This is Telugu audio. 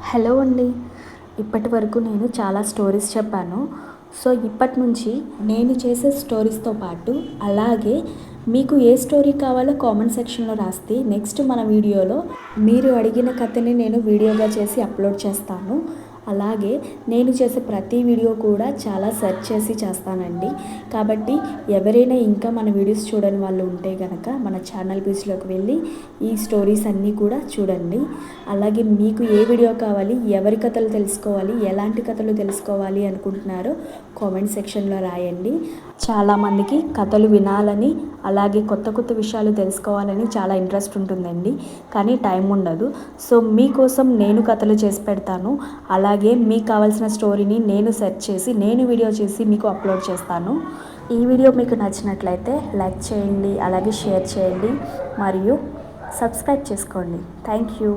హలో అండి. ఇప్పటి వరకు నేను చాలా స్టోరీస్ చెప్పాను. సో ఇప్పటి నుంచి నేను చేసే స్టోరీస్తో పాటు అలాగే మీకు ఏ స్టోరీ కావాలో కామెంట్ సెక్షన్లో రాస్తే నెక్స్ట్ మన వీడియోలో మీరు అడిగిన కథని నేను వీడియోగా చేసి అప్లోడ్ చేస్తాను. అలాగే నేను చేసే ప్రతి వీడియో కూడా చాలా సెర్చ్ చేసి చేస్తానండి. కాబట్టి ఎవరైనా ఇంకా మన వీడియోస్ చూడని వాళ్ళు ఉంటే కనుక మన ఛానల్ పేజ్లోకి వెళ్ళి ఈ స్టోరీస్ అన్నీ కూడా చూడండి. అలాగే మీకు ఏ వీడియో కావాలి, ఎవరి కథలు తెలుసుకోవాలి, ఎలాంటి కథలు తెలుసుకోవాలి అనుకుంటున్నారో కామెంట్ సెక్షన్లో రాయండి. చాలామందికి కథలు వినాలని అలాగే కొత్త కొత్త విషయాలు తెలుసుకోవాలని చాలా ఇంట్రెస్ట్ ఉంటుందండి, కానీ టైం ఉండదు. సో మీకోసం నేను కథలు చేసి పెడతాను. అలాగే మీకు కావాల్సిన స్టోరీని నేను సెర్చ్ చేసి నేను వీడియో చేసి మీకు అప్లోడ్ చేస్తాను. ఈ వీడియో మీకు నచ్చినట్లయితే లైక్ చేయండి, అలాగే షేర్ చేయండి మరియు సబ్స్క్రైబ్ చేసుకోండి. Thank you.